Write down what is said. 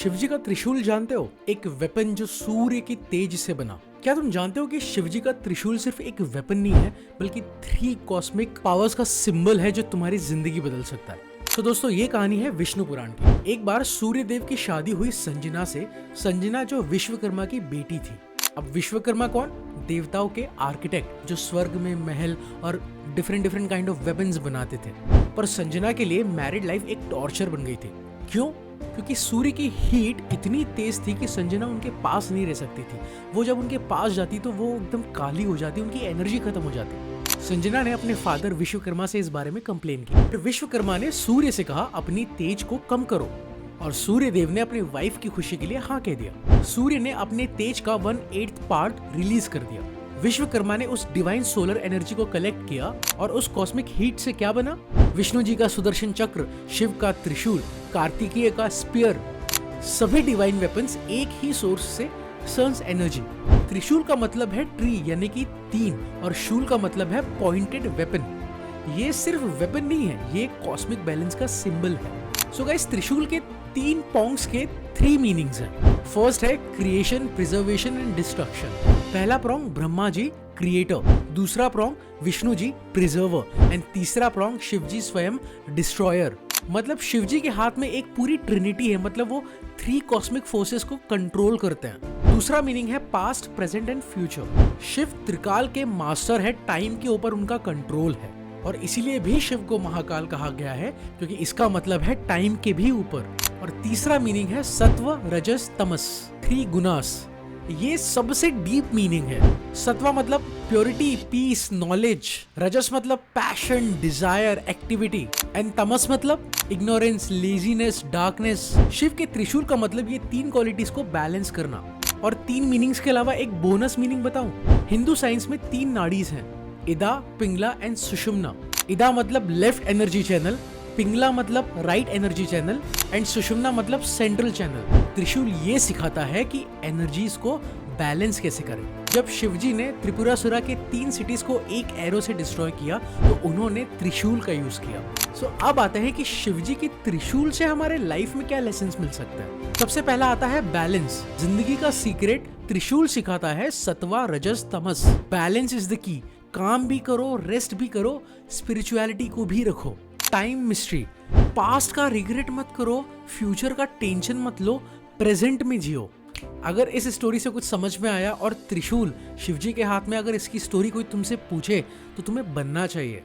शिवजी का त्रिशूल जानते हो? एक वेपन जो सूर्य की तेज से बना। क्या तुम जानते हो कि शिवजी का त्रिशूल सिर्फ एक वेपन नहीं है बल्कि 3 कॉस्मिक पावर्स का सिंबल है जो तुम्हारी जिंदगी बदल सकता है। तो दोस्तों ये कहानी है विष्णु पुराण की। एक बार सूर्य देव की शादी हुई संजना से। संजना जो विश्वकर्मा की बेटी थी। अब विश्वकर्मा कौन? देवताओं के आर्किटेक्ट जो स्वर्ग में महल और डिफरेंट काइंड ऑफ वेपन्स बनाते थे। पर संजना के लिए मैरिड लाइफ एक टॉर्चर बन गई थी। क्यों? क्योंकि सूर्य की हीट इतनी तेज थी कि संजना उनके पास नहीं रह सकती थी। वो जब उनके पास जाती तो वो एकदम काली हो जाती, उनकी एनर्जी खत्म हो जाती। संजना ने अपने फादर विश्वकर्मा से इस बारे में कंप्लेन की। फिर विश्वकर्मा ने सूर्य से कहा अपनी तेज को कम करो, और सूर्य देव ने अपनी वाइफ की खुशी के लिए हाँ कह दिया। सूर्य ने अपने तेज का 1/8 पार्ट रिलीज कर दिया। विश्वकर्मा ने उस डिवाइन सोलर एनर्जी को कलेक्ट किया और उस कॉस्मिक हीट से क्या बना? विष्णु जी का सुदर्शन चक्र, शिव का त्रिशूल, कार्तिकेय का स्पीयर। सभी डिवाइन वेपन्स एक ही सोर्स से सन्स एनर्जी। त्रिशूल का मतलब है ट्री यानी कि 3 और शूल का मतलब है पॉइंटेड वेपन। ये सिर्फ वेपन नहीं है, ये कॉस्मिक बैलेंस का सिंबल है। सो गाइस, त्रिशूल के 3 पोंग्स के 3 मीनिंग्स हैं। फर्स्ट है क्रिएशन, प्रिजर्वेशन एंड डिस्ट्रक्शन। पहला प्रोंग ब्रह्मा जी क्रिएटर, दूसरा prong Vishnu ji preserver and तीसरा प्रोंग शिव जी स्वयं डिस्ट्रॉयर। मतलब शिव जी के हाथ में एक पूरी ट्रिनिटी है, मतलब वो 3 कॉस्मिक फोर्सेस को कंट्रोल करते हैं। दूसरा मीनिंग है past, present and future. Shiv त्रिकाल के मास्टर है, टाइम के ऊपर उनका कंट्रोल है और इसीलिए भी शिव को महाकाल कहा गया है क्योंकि इसका मतलब है टाइम के भी ऊपर। और तीसरा मीनिंग है सत्व, रजस, तमस, 3 गुनास। ये सबसे डीप मीनिंग है। सत्वा मतलब प्योरिटी, पीस, नॉलेज। रजस मतलब पैशन, डिजायर, एक्टिविटी एंड तमस मतलब इग्नोरेंस, लेजीनेस, डार्कनेस। शिव के त्रिशूल का मतलब ये 3 क्वालिटीज को बैलेंस करना। और 3 मीनिंग्स के अलावा एक बोनस मीनिंग बताऊं। हिंदू साइंस में 3 नाड़ीज हैं, इदा, पिंगला एंड सुषुम्ना। इदा मतलब लेफ्ट एनर्जी चैनल, पिंगला मतलब राइट एनर्जी चैनल एंड सुषुम्ना मतलब सेंट्रल चैनल। त्रिशूल ये सिखाता है कि एनर्जीज को बैलेंस कैसे करें। जब शिवजी ने त्रिपुरासुरा के 3 सिटीज को एक एरो से डिस्ट्रॉय किया तो उन्होंने त्रिशूल का यूज किया। सो अब आते हैं कि शिवजी की त्रिशूल से हमारे लाइफ में क्या लेसन्स मिल सकते हैं। सबसे पहला आता है बैलेंस। जिंदगी का सीक्रेट त्रिशूल सिखाता है सत्वा, रजस, तमस। Balance is the key. काम भी करो, रेस्ट भी करो, स्पिरिचुअलिटी को भी रखो। Time mystery. पास्ट का रिग्रेट मत करो, फ्यूचर का टेंशन मत लो, प्रेजेंट में जियो। अगर इस स्टोरी से कुछ समझ में आया और त्रिशूल शिवजी के हाथ में अगर इसकी स्टोरी कोई तुमसे पूछे तो तुम्हें बनना चाहिए।